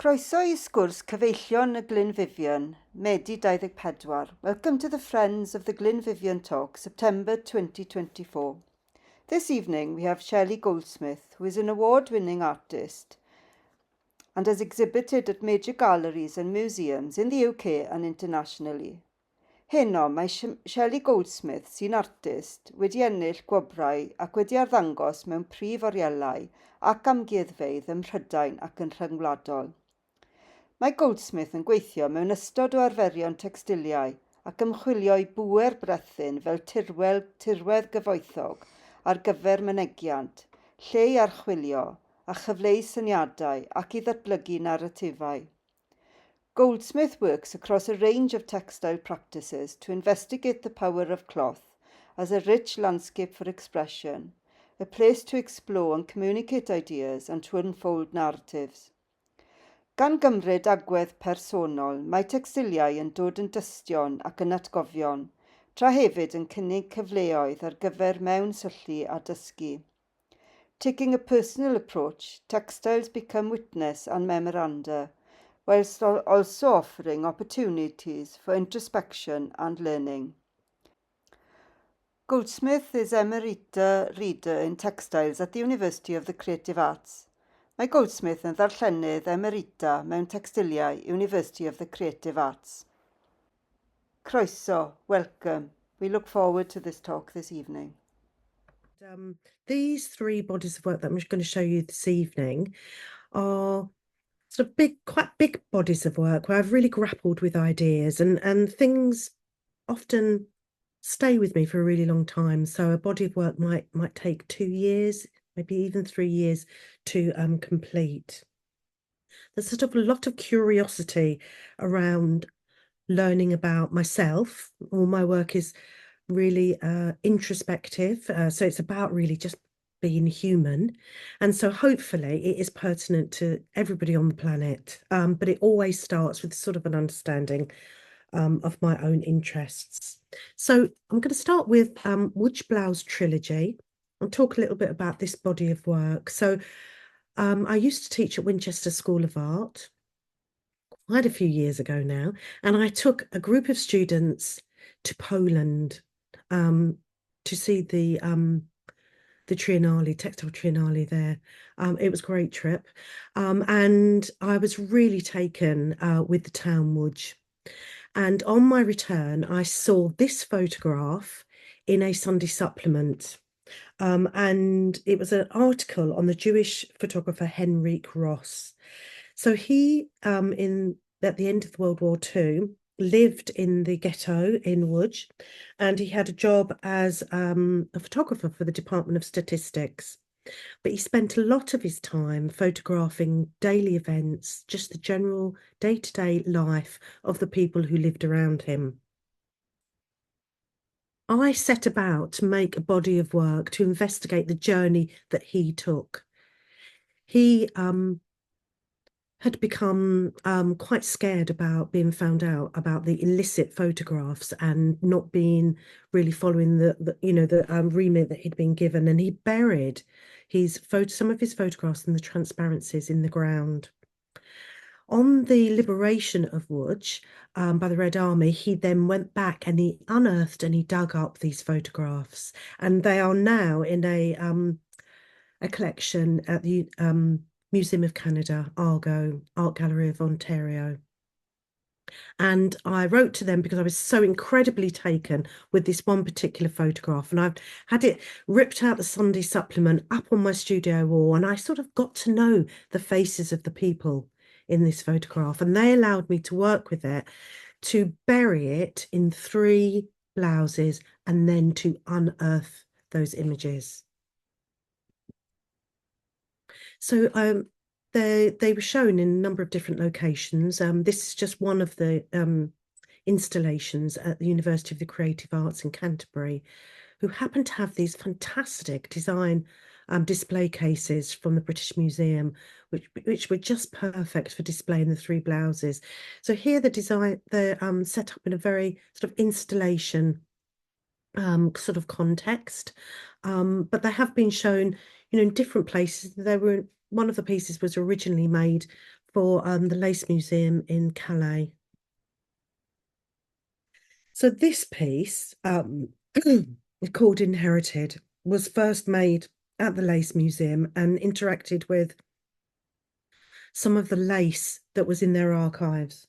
Croeso I Sgwrs Cyfeillion y Glynn Vivian, Medi 24. Welcome to the Friends of the Glynn Vivian Talk, September 2024. This evening we have Shelly Goldsmith, who is an award-winning artist and has exhibited at major galleries and museums in the UK and internationally. Heno mae Shelly Goldsmith sy'n artist wedi ennill gwobrau ac wedi arddangos mewn prif orielau ac amgueddfeydd ym Mhrydain ac yn rhyngwladol. Mae Goldsmith yn gweithio mewn ystod o arferion textiliau ac ymchwilio i bŵer brethyn fel tirwedd gyfoethog ar gyfer mynegiant, lle i archwilio a chyfleu syniadau ac i ddatblygu naratifau. Goldsmith works across a range of textile practices to investigate the power of cloth as a rich landscape for expression, a place to explore and communicate ideas and to unfold narratives. Gan gymryd agwedd personol, mae textiliau yn dod yn dystion ac yn atgofion, tra hefyd yn cynnig cyfleoedd ar gyfer mewn syllu a dysgu. Taking a personal approach, textiles become witness and memoranda, whilst also offering opportunities for introspection and learning. Goldsmith is Emerita Reader in Textiles at the University of the Creative Arts. Mae Goldsmith yn ddarllenydd emerita mewn textiliau University of the Creative Arts. Croeso, welcome. We look forward to this talk this evening. These three bodies of work that I'm going to show you this evening are sort of quite big bodies of work where I've really grappled with ideas and things often stay with me for a really long time. So a body of work might take 2 years, maybe even 3 years to complete. There's sort of a lot of curiosity around learning about myself. All my work is really introspective, so it's about really just being human, and so hopefully it is pertinent to everybody on the planet, but it always starts with sort of an understanding of my own interests. So I'm going to start with Woods Blouse Trilogy and talk a little bit about this body of work. So I used to teach at Winchester School of Art quite a few years ago now, and I took a group of students to Poland to see the Triennale, Textile Triennale there. It was a great trip, and I was really taken with the town Łódź. And on my return, I saw this photograph in a Sunday supplement, and it was an article on the Jewish photographer Henrik Ross. So he, at the end of World War II, lived in the ghetto in Łódź, and he had a job as a photographer for the Department of Statistics. But he spent a lot of his time photographing daily events, just the general day-to-day life of the people who lived around him. I set about to make a body of work to investigate the journey that he took. He had become quite scared about being found out about the illicit photographs and not being really following the remit that he'd been given, and he buried some of his photographs in the transparencies in the ground. On the liberation of Łódź by the Red Army, he then went back and he unearthed and he dug up these photographs, and they are now in a collection at the Museum of Canada, Argo, Art Gallery of Ontario. And I wrote to them because I was so incredibly taken with this one particular photograph, and I've had it ripped out the Sunday supplement up on my studio wall, and I sort of got to know the faces of the people in this photograph, and they allowed me to work with it, to bury it in 3 blouses and then to unearth those images. So they were shown in a number of different locations. This is just one of the installations at the University of the Creative Arts in Canterbury, who happened to have these fantastic design display cases from the British Museum, which were just perfect for displaying the 3 blouses. So here they're set up in a very sort of installation sort of context, but they have been shown, in different places. One of the pieces was originally made for the Lace Museum in Calais. So this piece, called Inherited, was first made at the Lace Museum and interacted with some of the lace that was in their archives.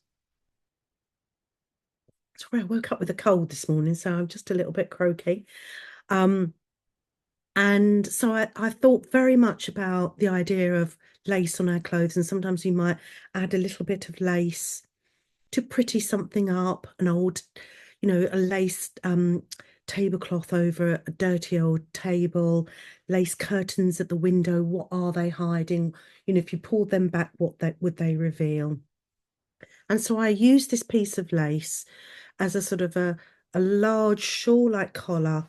Sorry, I woke up with a cold this morning, so I'm just a little bit croaky. And so I thought very much about the idea of lace on our clothes, and sometimes you might add a little bit of lace to pretty something up, an old, a lace tablecloth over a dirty old table, lace curtains at the window. What are they hiding? If you pulled them back, would they reveal? And so I used this piece of lace as a sort of a large shawl-like collar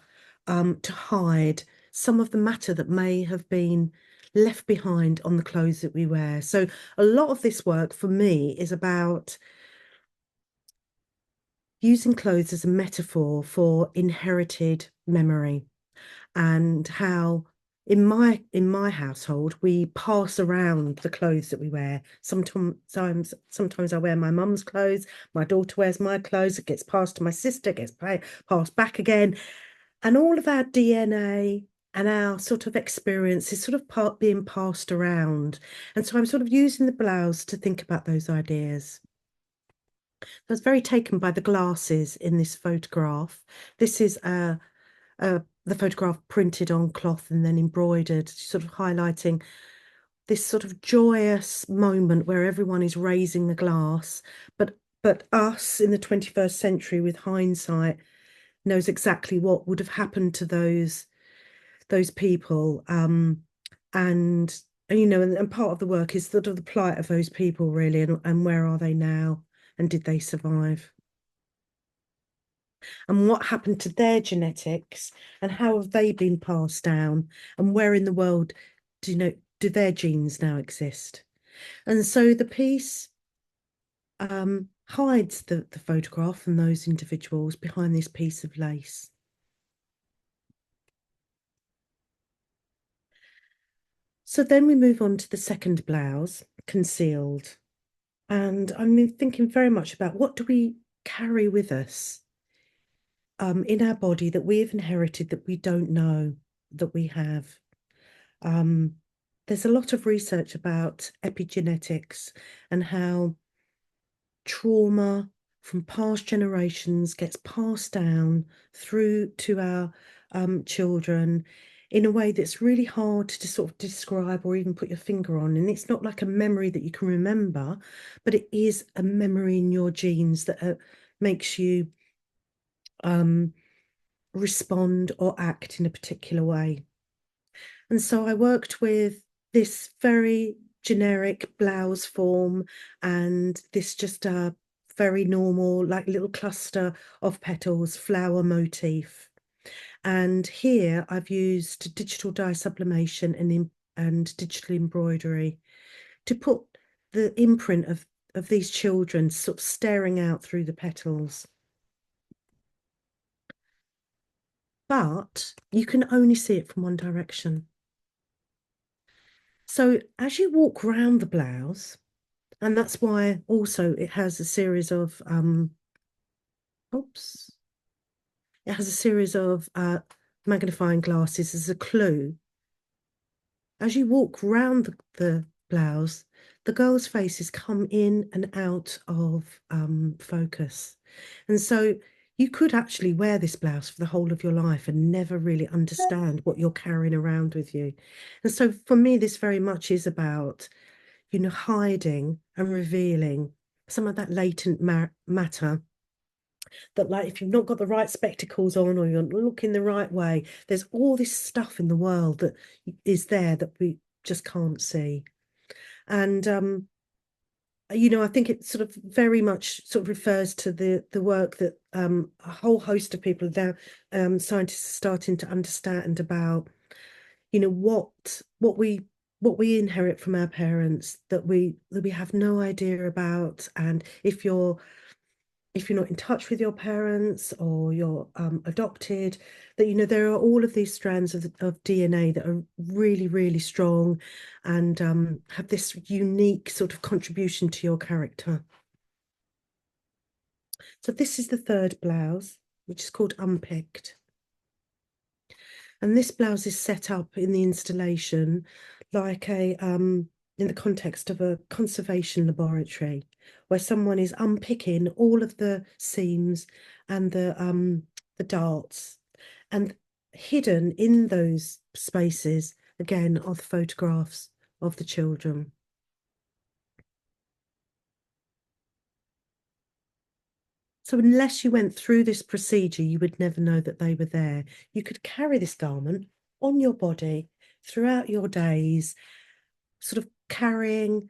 to hide some of the matter that may have been left behind on the clothes that we wear. So a lot of this work for me is about using clothes as a metaphor for inherited memory, and how in my household we pass around the clothes that we wear. Sometimes I wear my mum's clothes, my daughter wears my clothes, it gets passed to my sister, it gets passed back again, and all of our DNA and our sort of experience is sort of being passed around. And so I'm sort of using the blouse to think about those ideas. I was very taken by the glasses in this photograph. This is the photograph printed on cloth and then embroidered, sort of highlighting this sort of joyous moment where everyone is raising the glass, but us in the 21st century with hindsight knows exactly what would have happened to those people. And part of the work is sort of the plight of those people, really, and where are they now, and did they survive? And what happened to their genetics, and how have they been passed down, and where in the world do their genes now exist? And so the piece hides the photograph and those individuals behind this piece of lace. So then we move on to the second blouse, Concealed. And I'm thinking very much about, what do we carry with us in our body that we've inherited that we don't know that we have? There's a lot of research about epigenetics and how trauma from past generations gets passed down through to our children in a way that's really hard to sort of describe or even put your finger on. And it's not like a memory that you can remember, but it is a memory in your genes that makes you respond or act in a particular way. And so I worked with this very generic blouse form and this just a very normal, like little cluster of petals, flower motif. And here I've used digital dye sublimation and digital embroidery to put the imprint of these children sort of staring out through the petals. But you can only see it from one direction. So as you walk round the blouse, and that's why also it has a series of it has a series of magnifying glasses as a clue. As you walk round the blouse, the girls' faces come in and out of focus. And so you could actually wear this blouse for the whole of your life and never really understand what you're carrying around with you. And so for me, this very much is about, hiding and revealing some of that latent matter that, like, if you've not got the right spectacles on or you're not looking the right way, there's all this stuff in the world that is there that we just can't see. And I think it sort of very much sort of refers to the work that a whole host of people now, scientists are starting to understand about, what we inherit from our parents that we have no idea about. And if you're if you're not in touch with your parents or you're adopted, that, there are all of these strands of DNA that are really, really strong and have this unique sort of contribution to your character. So this is the third blouse, which is called Unpicked. And this blouse is set up in the installation like in the context of a conservation laboratory, where someone is unpicking all of the seams and the darts, and hidden in those spaces again are the photographs of the children. So unless you went through this procedure, you would never know that they were there. You could carry this garment on your body throughout your days, sort of carrying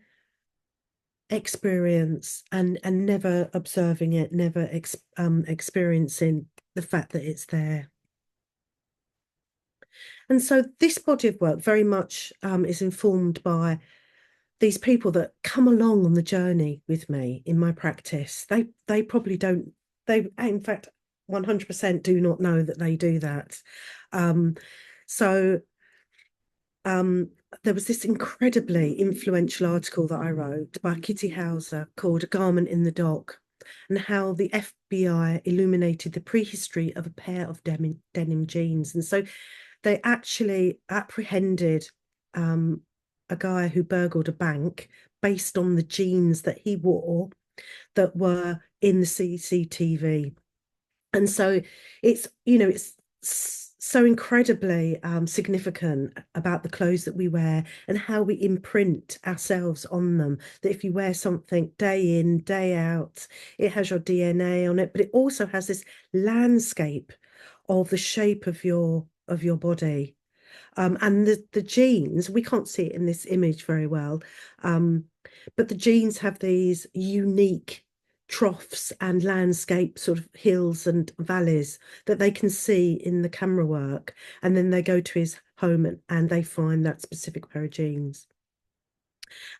experience and never observing it, never experiencing the fact that it's there. And so this body of work very much is informed by these people that come along on the journey with me in my practice. They probably don't, they in fact 100% do not know that they do that. So there was this incredibly influential article that I wrote by Kitty Hauser called A Garment in the Dock, and how the FBI illuminated the prehistory of a pair of denim jeans. And so they actually apprehended a guy who burgled a bank based on the jeans that he wore that were in the CCTV. And so it's, it's so incredibly significant about the clothes that we wear and how we imprint ourselves on them. That if you wear something day in, day out, it has your DNA on it, but it also has this landscape of the shape of your body. And the jeans, we can't see it in this image very well, but the jeans have these unique troughs and landscape sort of hills and valleys that they can see in the camera work. And then they go to his home and they find that specific pair of jeans.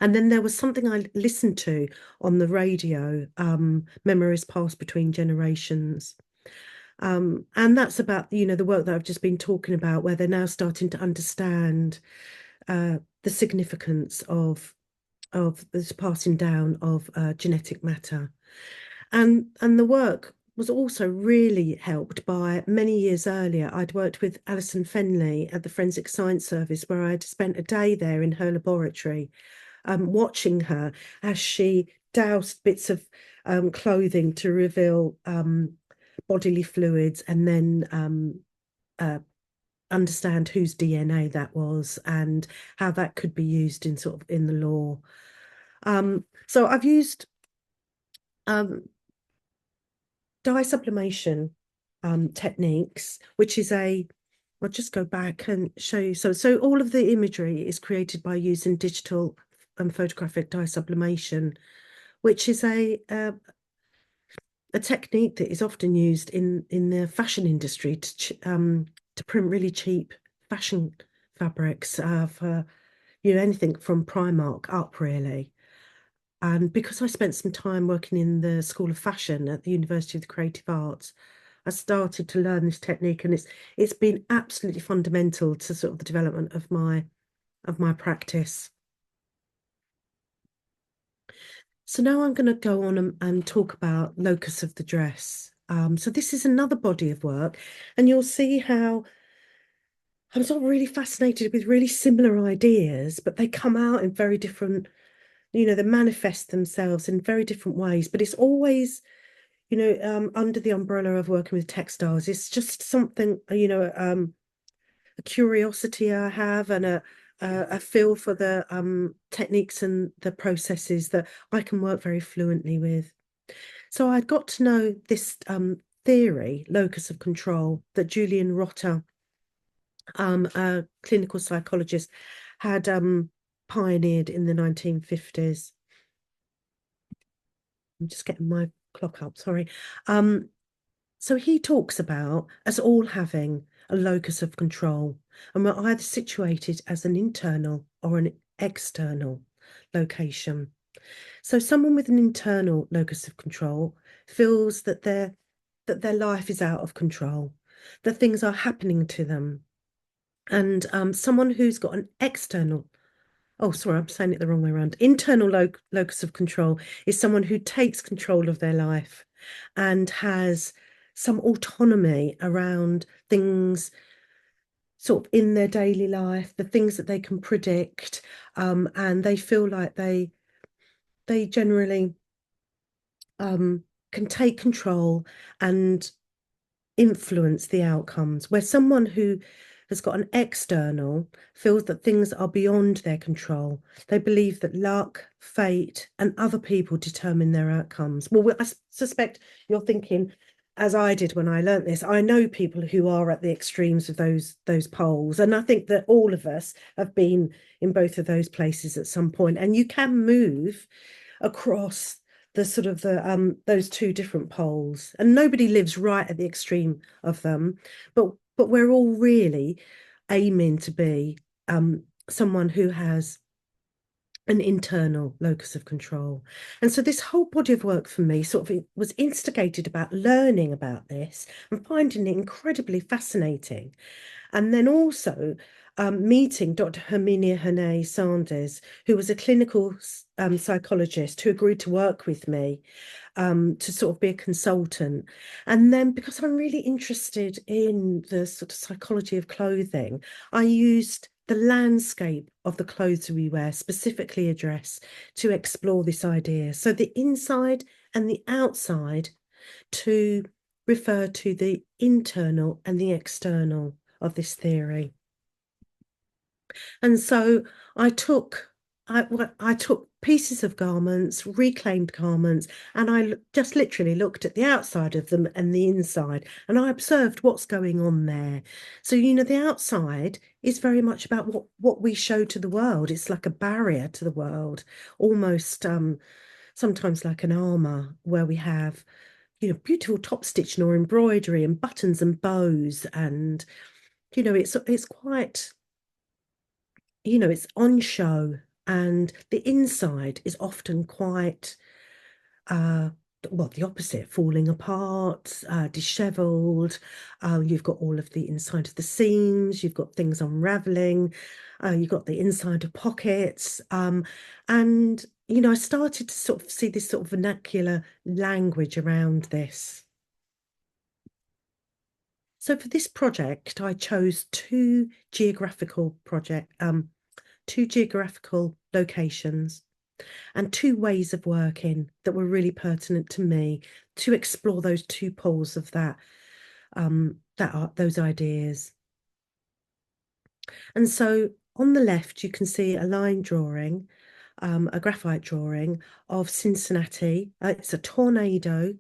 And then there was something I listened to on the radio, Memories Passed Between Generations. And that's about, the work that I've just been talking about, where they're now starting to understand the significance of this passing down of genetic matter. And the work was also really helped by many years earlier. I'd worked with Alison Fenley at the Forensic Science Service, where I'd spent a day there in her laboratory, watching her as she doused bits of clothing to reveal bodily fluids, and then understand whose DNA that was and how that could be used in sort of in the law. So I've used dye sublimation techniques, which is I'll just go back and show you. So all of the imagery is created by using digital and photographic dye sublimation, which is a technique that is often used in the fashion industry to print really cheap fashion fabrics for anything from Primark up, really. And because I spent some time working in the School of Fashion at the University of the Creative Arts, I started to learn this technique, and it's been absolutely fundamental to sort of the development of my practice. So now I'm going to go on and talk about locus of the dress. So this is another body of work, and you'll see how I'm sort of really fascinated with really similar ideas, but they come out in very different, they manifest themselves in very different ways. But it's always, under the umbrella of working with textiles. It's just something, a curiosity I have, and a feel for the techniques and the processes that I can work very fluently with. So I got to know this theory, locus of control, that Julian Rotter, a clinical psychologist, had pioneered in the 1950s. I'm just getting my clock up, sorry. So he talks about us all having a locus of control, and we're either situated as an internal or an external location. So someone with an internal locus of control feels that their life is out of control, that things are happening to them. And someone who's got an external, oh, sorry, I'm saying it the wrong way around. Internal locus of control is someone who takes control of their life and has some autonomy around things sort of in their daily life, the things that they can predict, and they feel like they generally can take control and influence the outcomes, where someone who has got an external feels that things are beyond their control. They believe that luck, fate, and other people determine their outcomes. Well, I suspect you're thinking, as I did when I learnt this, I know people who are at the extremes of those poles, and I think that all of us have been in both of those places at some point, and you can move across the sort of the those two different poles, and nobody lives right at the extreme of them, but we're all really aiming to be someone who has an internal locus of control. And so this whole body of work for me sort of was instigated about learning about this and finding it incredibly fascinating. And then also meeting Dr. Herminia Hernay Sanders, who was a clinical psychologist who agreed to work with me to sort of be a consultant. And then because I'm really interested in the sort of psychology of clothing, I used the landscape of the clothes we wear, specifically a dress, to explore this idea. So the inside and the outside to refer to the internal and the external of this theory. And so I took I took pieces of garments, reclaimed garments, and I just literally looked at the outside of them and the inside, and I observed what's going on there. So, you know, the outside is very much about what we show to the world. It's like a barrier to the world, almost sometimes like an armor where we have, you know, beautiful top stitching or embroidery and buttons and bows, and you know, it's quite, you know, it's on show, and the inside is often quite uh well, the opposite, falling apart, disheveled. You've got all of the inside of the seams, you've got things unraveling, you've got the inside of pockets. And, you know, I started to sort of see this sort of vernacular language around this. So for this project, I chose two geographical locations and two ways of working that were really pertinent to me to explore those two poles of those ideas. And so on the left, you can see a line drawing, a graphite drawing of Cincinnati. It's a tornado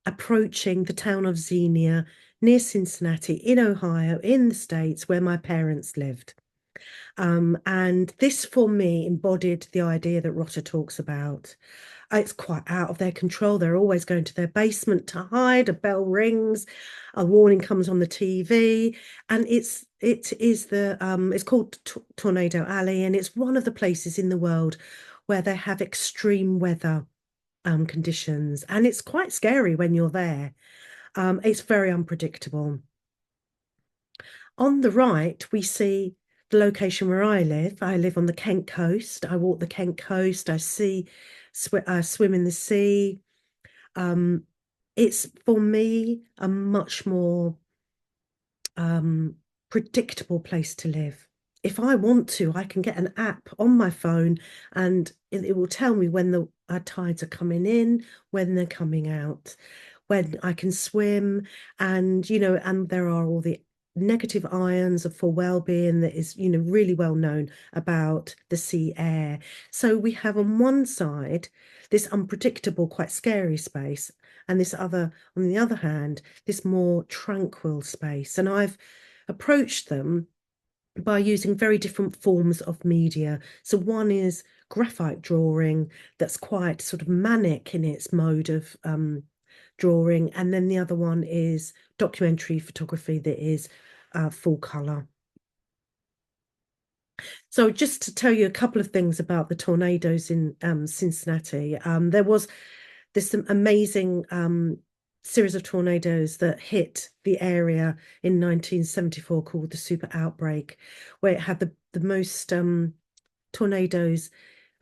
approaching the town of Xenia near Cincinnati in Ohio, in the States where my parents lived. And this for me embodied the idea that Rotter talks about. It's quite out of their control. They're always going to their basement to hide. A bell rings, a warning comes on the TV, and it's called Tornado Alley, and it's one of the places in the world where they have extreme weather conditions, and it's quite scary when you're there. It's very unpredictable. On the right, we see the location where I live. I live on the Kent coast. I walk the Kent coast. I swim in the sea. It's for me a much more predictable place to live. If I want to, I can get an app on my phone and it will tell me when the tides are coming in, when they're coming out, when I can swim, and you know, and there are all the negative ions for well-being that is, you know, really well known about the sea air. So we have on one side this unpredictable, quite scary space, and this other, on the other hand, this more tranquil space. And I've approached them by using very different forms of media. So one is graphite drawing that's quite sort of manic in its mode of drawing, and then the other one is documentary photography that is full color. So just to tell you a couple of things about the tornadoes in Cincinnati, there was this amazing series of tornadoes that hit the area in 1974 called the super outbreak, where it had the most tornadoes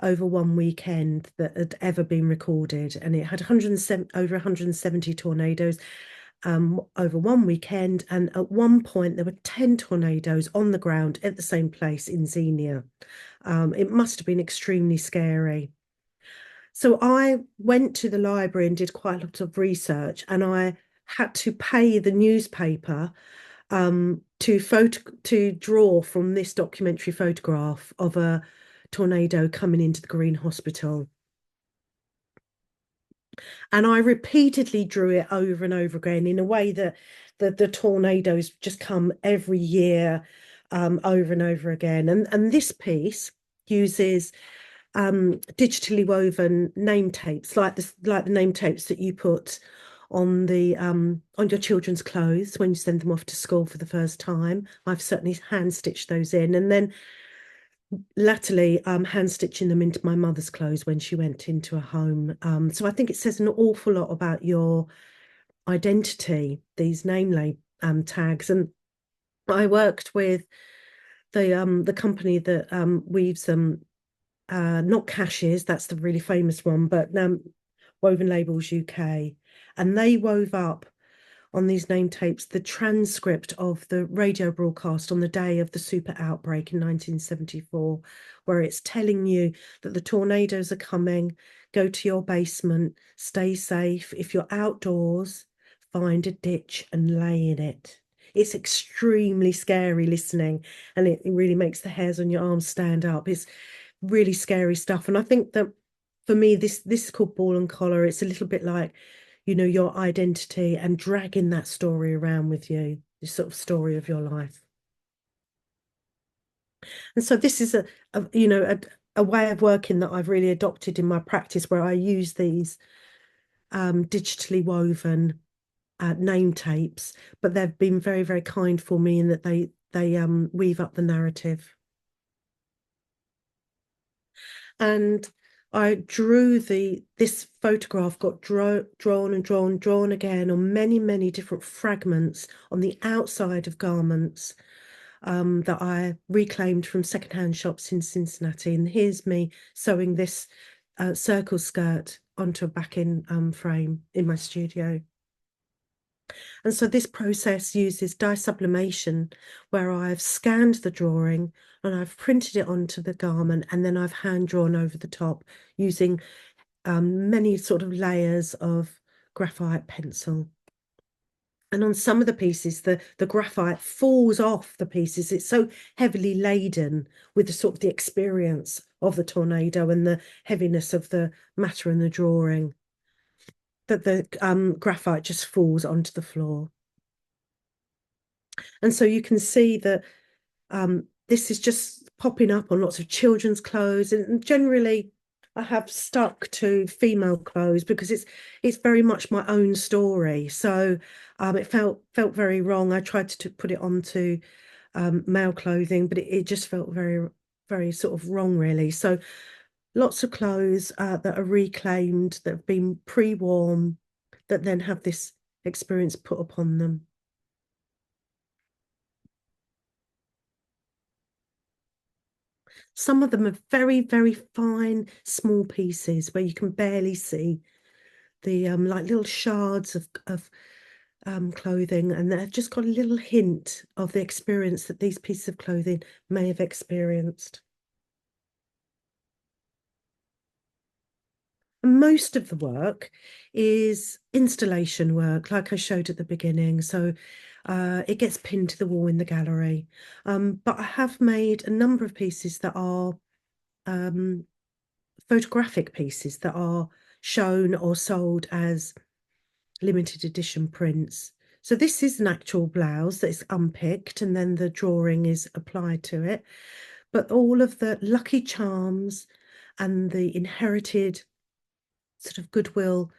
over one weekend that had ever been recorded, and it had 107 over 170 tornadoes over one weekend. And at one point, there were 10 tornadoes on the ground at the same place in Xenia. It must have been extremely scary. So I went to the library and did quite a lot of research, and I had to pay the newspaper to draw from this documentary photograph of a tornado coming into the Green Hospital. And I repeatedly drew it over and over again in a way that the tornadoes just come every year, over and over again. And this piece uses digitally woven name tapes, like the name tapes that you put on your children's clothes when you send them off to school for the first time. I've certainly hand stitched those in, and then latterly hand stitching them into my mother's clothes when she went into a home. So I think it says an awful lot about your identity, these tags. And I worked with the company that weaves them, not Caches, that's the really famous one, but Woven Labels UK, and they wove up on these name tapes the transcript of the radio broadcast on the day of the super outbreak in 1974, where it's telling you that the tornadoes are coming, go to your basement, stay safe. If you're outdoors, find a ditch and lay in it. It's extremely scary listening, and it really makes the hairs on your arms stand up. It's really scary stuff. And I think that for me, this is called Ball and Collar. It's a little bit like, your identity and dragging that story around with you, this sort of story of your life. And so this is a way of working that I've really adopted in my practice, where I use these digitally woven name tapes, but they've been very, very kind for me in that they weave up the narrative. And I drew this photograph got drawn and drawn again on many, many different fragments on the outside of garments that I reclaimed from secondhand shops in Cincinnati. And here's me sewing this circle skirt onto a backing frame in my studio. And so this process uses dye sublimation, where I've scanned the drawing and I've printed it onto the garment, and then I've hand drawn over the top using many sort of layers of graphite pencil. And on some of the pieces, the graphite falls off the pieces. It's so heavily laden with the sort of the experience of the tornado and the heaviness of the matter in the drawing, that the graphite just falls onto the floor. And so you can see that this is just popping up on lots of children's clothes, and generally I have stuck to female clothes because it's very much my own story. So it felt very wrong. I tried to put it onto male clothing, but it just felt very, very sort of wrong, really. So lots of clothes that are reclaimed, that have been pre-worn, that then have this experience put upon them. Some of them are very, very fine, small pieces where you can barely see the like little shards of clothing, and they've just got a little hint of the experience that these pieces of clothing may have experienced. And most of the work is installation work, like I showed at the beginning. So it gets pinned to the wall in the gallery. But I have made a number of pieces that are photographic pieces that are shown or sold as limited edition prints. So this is an actual blouse that's unpicked, and then the drawing is applied to it. But all of the lucky charms and the inherited sort of goodwill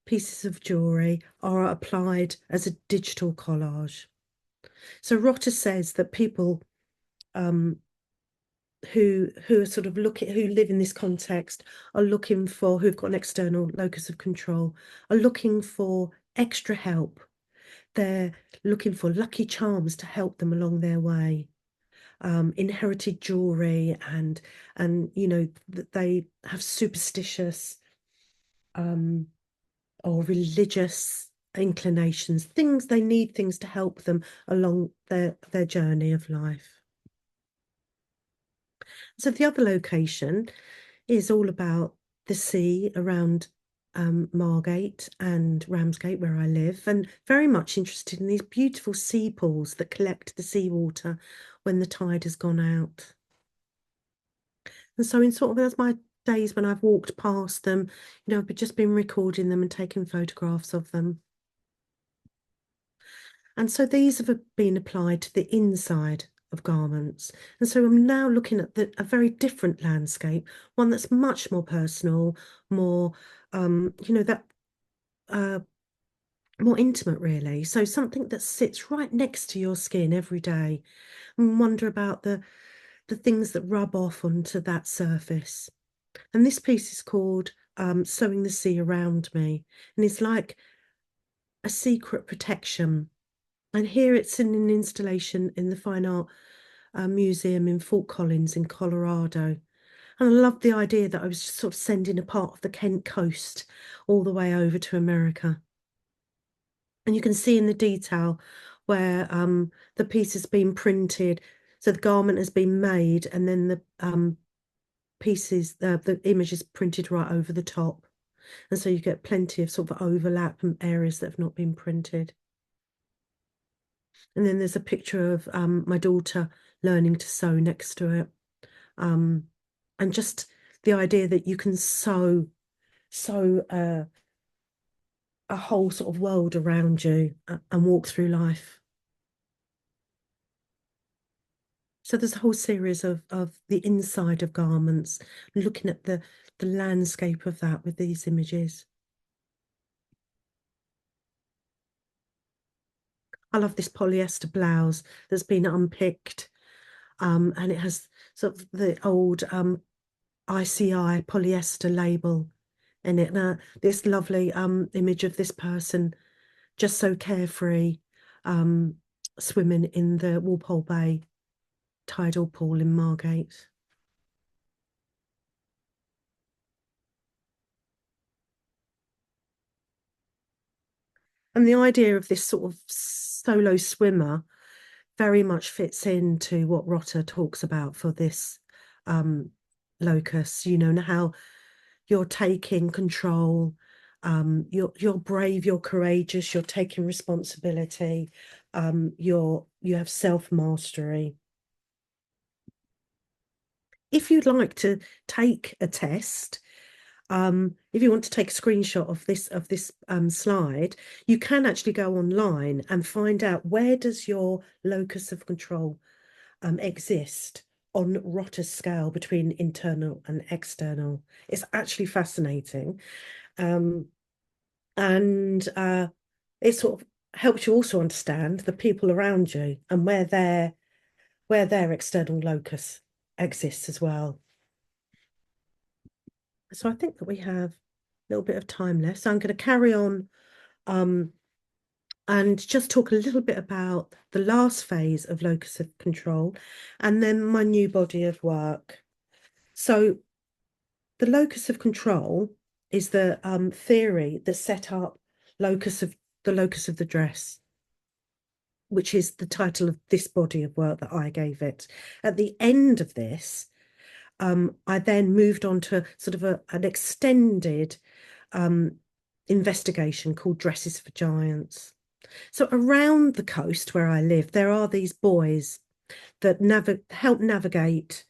pieces of jewellery are applied as a digital collage. So Rotter says that people who are sort of who live in this context are looking for, who've got an external locus of control, are looking for extra help. They're looking for lucky charms to help them along their way. Inherited jewelry, and that they have superstitious or religious inclinations, things they need, things to help them along their journey of life. So the other location is all about the sea around Margate and Ramsgate, where I live, and very much interested in these beautiful sea pools that collect the seawater when the tide has gone out. And so in sort of as my days when I've walked past them, I've just been recording them and taking photographs of them. And so these have been applied to the inside of garments. And so I'm now looking at a very different landscape, one that's much more personal, more, more intimate, really. So something that sits right next to your skin every day, and wonder about the things that rub off onto that surface. And this piece is called Sewing the Sea Around Me. And it's like a secret protection. And here it's in an installation in the Fine Art Museum in Fort Collins in Colorado. And I love the idea that I was just sort of sending a part of the Kent coast all the way over to America. And you can see in the detail where the piece has been printed. So the garment has been made, and then the pieces, the image is printed right over the top. And so you get plenty of sort of overlap and areas that have not been printed. And then there's a picture of my daughter learning to sew next to it. And just the idea that you can sew a whole sort of world around you and walk through life. So there's a whole series of the inside of garments, looking at the landscape of that with these images. I love this polyester blouse that's been unpicked, and it has sort of the old ICI polyester label in it. Now, this lovely image of this person just so carefree, swimming in the Walpole Bay tidal pool in Margate. And the idea of this sort of solo swimmer very much fits into what Rotter talks about for this locus, and how you're taking control, you're brave, you're courageous, you're taking responsibility, you have self-mastery. If you'd like to take a test, if you want to take a screenshot of this slide, you can actually go online and find out where does your locus of control exist on Rotter's scale between internal and external. It's actually fascinating. And it sort of helps you also understand the people around you and where their external locus exists as well. So I think that we have a little bit of time left. So I'm going to carry on and just talk a little bit about the last phase of locus of control and then my new body of work. So the locus of control is the theory that set up the locus of the dress, which is the title of this body of work that I gave it. At the end of this, I then moved on to sort of an extended investigation called Dresses for Giants. So around the coast where I live, there are these buoys that help navigate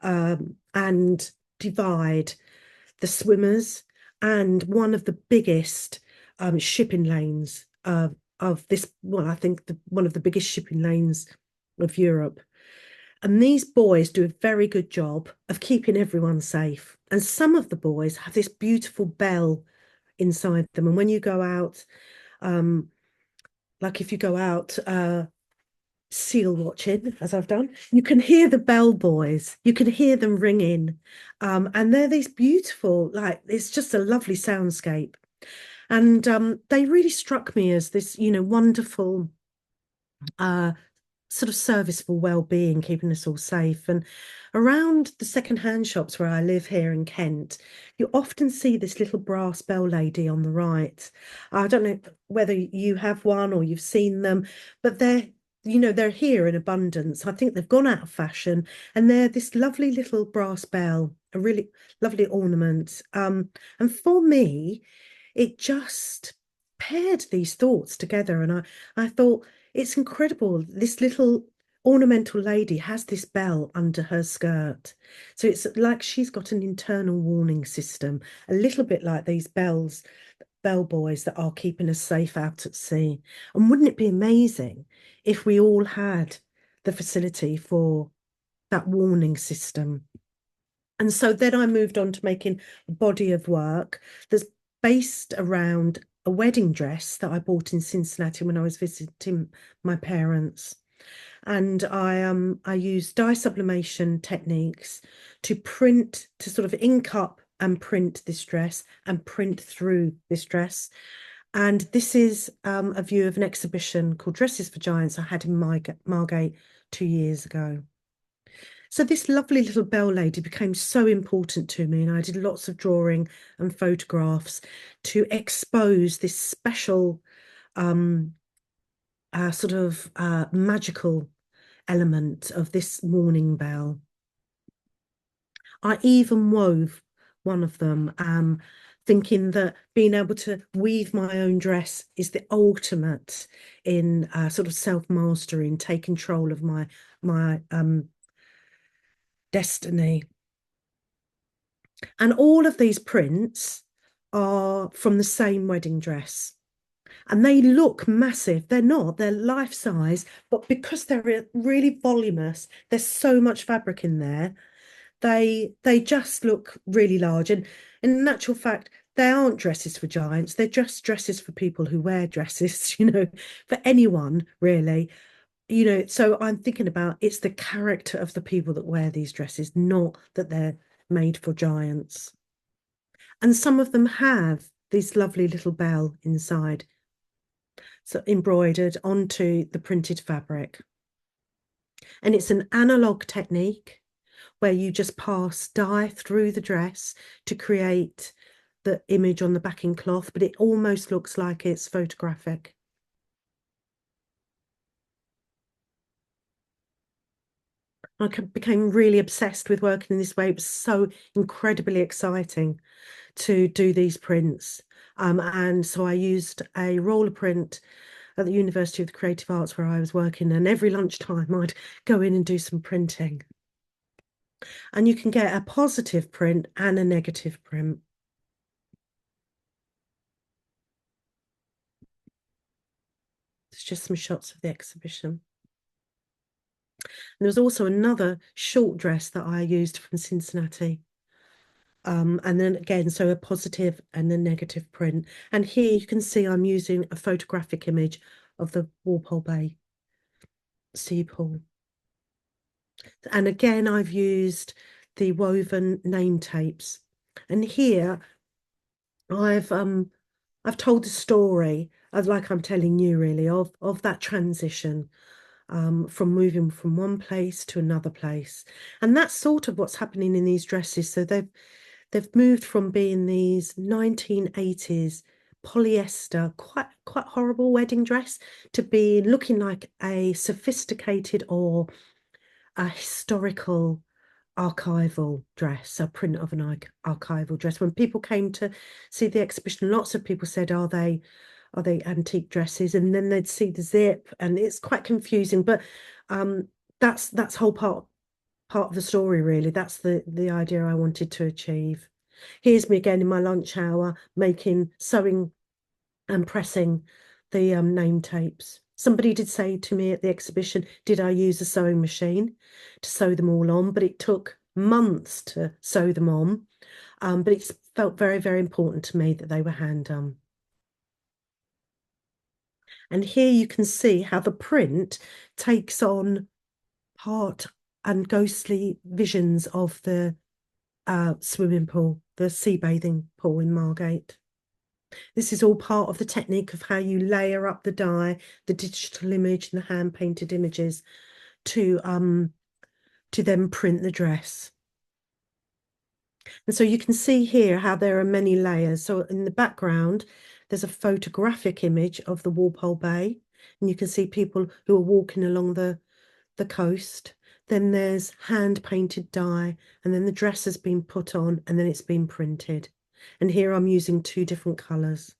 and divide the swimmers, and one of the biggest shipping lanes of this, well, I think one of the biggest shipping lanes of Europe. And these buoys do a very good job of keeping everyone safe. And some of the buoys have this beautiful bell inside them. And when you go out, like if you go out seal watching, as I've done, you can hear the bellboys, you can hear them ringing. And they're these beautiful, like, it's just a lovely soundscape. And they really struck me as this, wonderful sort of service for well-being, keeping us all safe. And around the second-hand shops where I live here in Kent, you often see this little brass bell lady on the right. I don't know whether you have one or you've seen them, but they're here in abundance. I think they've gone out of fashion, and they're this lovely little brass bell, a really lovely ornament. And for me, it just paired these thoughts together, and I thought, it's incredible. This little ornamental lady has this bell under her skirt. So it's like she's got an internal warning system, a little bit like these bellboys that are keeping us safe out at sea. And wouldn't it be amazing if we all had the facility for that warning system? And so then I moved on to making a body of work that's based around a wedding dress that I bought in Cincinnati when I was visiting my parents. And I used dye sublimation techniques to sort of ink up and print this dress and print through this dress. And this is a view of an exhibition called Dresses for Giants I had in Margate 2 years ago. So this lovely little bell lady became so important to me, and I did lots of drawing and photographs to expose this special sort of magical element of this morning bell. I even wove one of them, thinking that being able to weave my own dress is the ultimate in sort of self-mastery and take control of my destiny. And all of these prints are from the same wedding dress. And they look massive. They're not, they're life size, but because they're really voluminous, there's so much fabric in there, they just look really large. And in actual fact, they aren't dresses for giants, they're just dresses for people who wear dresses, for anyone really. So I'm thinking about it's the character of the people that wear these dresses, not that they're made for giants. And some of them have this lovely little bell inside, so embroidered onto the printed fabric. And it's an analog technique where you just pass dye through the dress to create the image on the backing cloth, but it almost looks like it's photographic. I became really obsessed with working in this way. It was so incredibly exciting to do these prints. And so I used a roller print at the University of the Creative Arts where I was working, and every lunchtime I'd go in and do some printing. And you can get a positive print and a negative print. It's just some shots of the exhibition. And there was also another short dress that I used from Cincinnati. And then again, so a positive and a negative print. And here you can see I'm using a photographic image of the Walpole Bay sea pool. And again, I've used the woven name tapes. And here I've told the story of, like I'm telling you really, of that transition from moving from one place to another place. And that's sort of what's happening in these dresses. So they've moved from being these 1980s polyester, quite horrible wedding dress, to being looking like a sophisticated or a historical archival dress, a print of an archival dress. When people came to see the exhibition, lots of people said, are they antique dresses? And then they'd see the zip, and it's quite confusing, but that's whole part of the story really. That's the idea I wanted to achieve. Here's me again in my lunch hour sewing and pressing the name tapes. Somebody did say to me at the exhibition, did I use a sewing machine to sew them all on? But it took months to sew them on. But it felt very, very important to me that they were hand done. And here you can see how the print takes on part and ghostly visions of the swimming pool, the sea bathing pool in Margate. This is all part of the technique of how you layer up the dye, the digital image and the hand painted images to then print the dress. And so you can see here how there are many layers. So in the background, there's a photographic image of the Walpole Bay, and you can see people who are walking along the coast. Then there's hand painted dye, and then the dress has been put on, and then it's been printed. And here I'm using two different colours.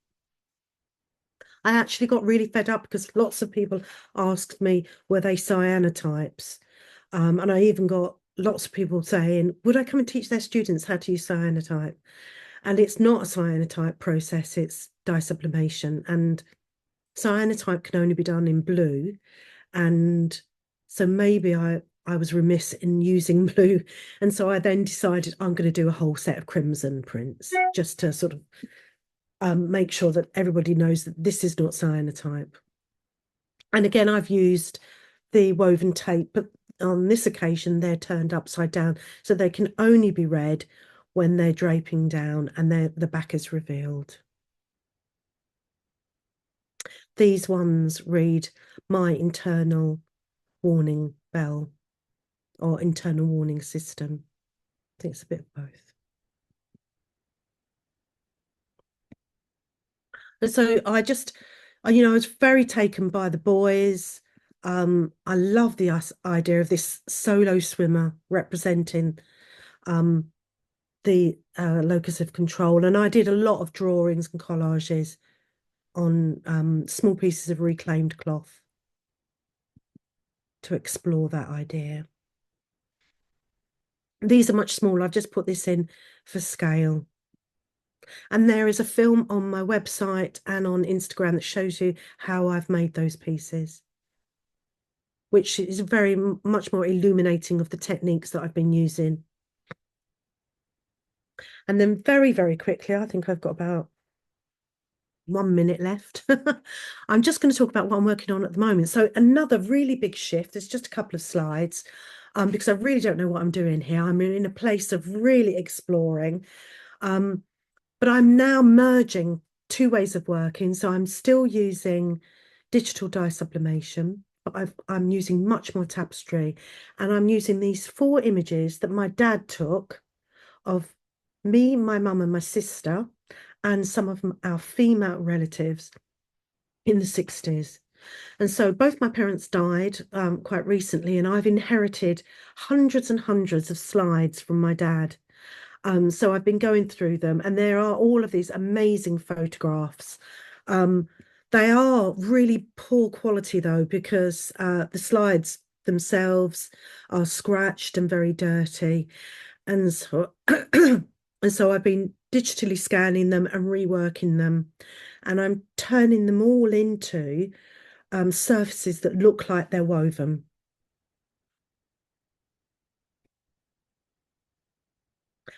I actually got really fed up because lots of people asked me, were they cyanotypes? And I even got lots of people saying, would I come and teach their students how to use cyanotype? And it's not a cyanotype process, it's dye sublimation. And cyanotype can only be done in blue. And so maybe I was remiss in using blue. And so I then decided I'm going to do a whole set of crimson prints just to sort of make sure that everybody knows that this is not cyanotype. And again, I've used the woven tape, but on this occasion, they're turned upside down. So they can only be read when they're draping down and the back is revealed. These ones read my internal warning bell or internal warning system. I think it's a bit of both. And so I was very taken by the boys. I love the idea of this solo swimmer representing the locus of control. And I did a lot of drawings and collages on small pieces of reclaimed cloth to explore that idea. These are much smaller. I've just put this in for scale. And there is a film on my website and on Instagram that shows you how I've made those pieces, which is very much more illuminating of the techniques that I've been using. And then very, very quickly, I think I've got about 1 minute left. I'm just going to talk about what I'm working on at the moment. So another really big shift. There's just a couple of slides because I really don't know what I'm doing here. I'm in a place of really exploring. But I'm now merging two ways of working. So I'm still using digital dye sublimation, but I'm using much more tapestry. And I'm using these 4 images that my dad took of me, my mum and my sister, and some of our female relatives in the 60s. And so both my parents died quite recently, and I've inherited hundreds and hundreds of slides from my dad. So I've been going through them, and there are all of these amazing photographs. They are really poor quality though, because the slides themselves are scratched and very dirty. And so and so I've been digitally scanning them and reworking them, and I'm turning them all into surfaces that look like they're woven.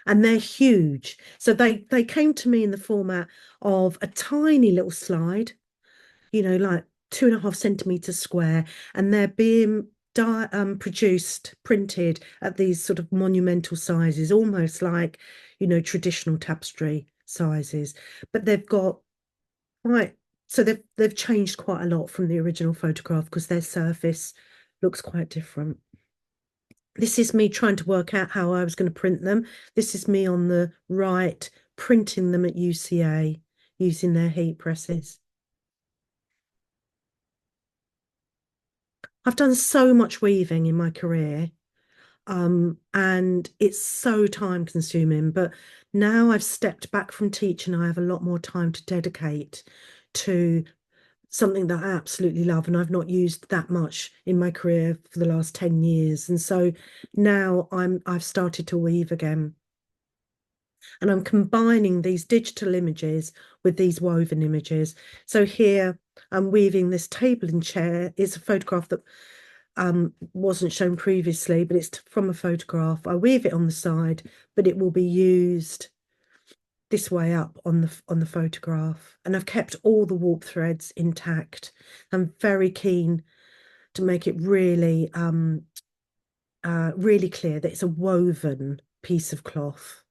And they're huge. So they came to me in the format of a tiny little slide, like 2.5 centimeters square, and they're being produced, printed at these sort of monumental sizes, almost like, traditional tapestry sizes. But they've got so they've changed quite a lot from the original photograph because their surface looks quite different. This is me trying to work out how I was going to print them. This is me on the right, printing them at UCA using their heat presses. I've done so much weaving in my career, and it's so time consuming, but now I've stepped back from teaching, I have a lot more time to dedicate to something that I absolutely love, and I've not used that much in my career for the last 10 years. And so now I've started to weave again. And I'm combining these digital images with these woven images. So here I'm weaving this table and chair. It's a photograph that wasn't shown previously, but it's from a photograph. I weave it on the side, but it will be used this way up on the photograph, and I've kept all the warp threads intact. I'm very keen to make it really really clear that it's a woven piece of cloth.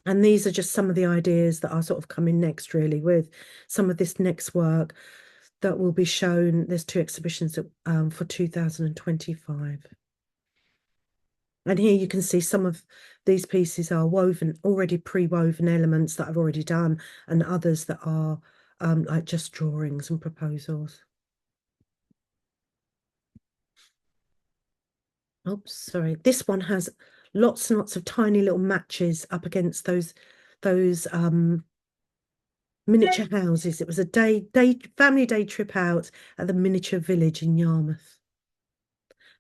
And these are just some of the ideas that are sort of coming next, really, with some of this next work that will be shown. There's 2 exhibitions for 2025. And here you can see some of these pieces are woven, already pre-woven elements that I've already done, and others that are like just drawings and proposals. Oops, sorry. This one has lots and lots of tiny little matches up against those miniature houses. It was a family day trip out at the miniature village in Yarmouth.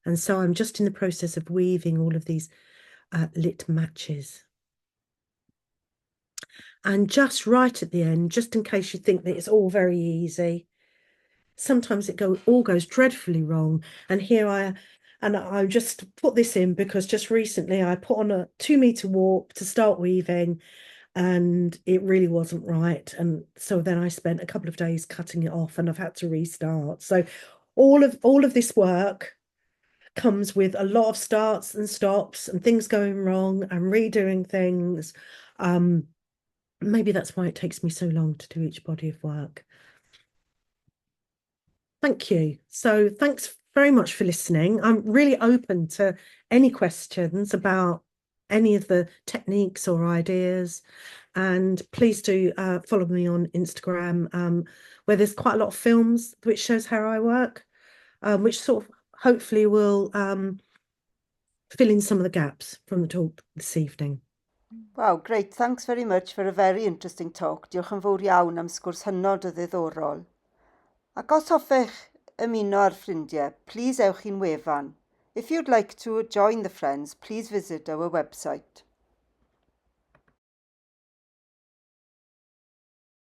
And so I'm just in the process of weaving all of these lit matches. And just right at the end, just in case you think that it's all very easy, sometimes all goes dreadfully wrong. And here I just put this in because just recently I put on a 2-meter warp to start weaving, and it really wasn't right. And so then I spent a couple of days cutting it off, and I've had to restart. So all of this work comes with a lot of starts and stops and things going wrong and redoing things. Maybe that's why it takes me so long to do each body of work. Thank you. So thanks very much for listening. I'm really open to any questions about any of the techniques or ideas. And please do follow me on Instagram, where there's quite a lot of films which shows how I work, which sort of hopefully will fill in some of the gaps from the talk this evening. Wow, great. Thanks very much for a very interesting talk. Diolch yn fawr iawn am sgwrs hynod o ddiddorol. Ac os hoffech ymuno â'r ffrindiau, please ewch i'n wefan. If you'd like to join the friends, please visit our website.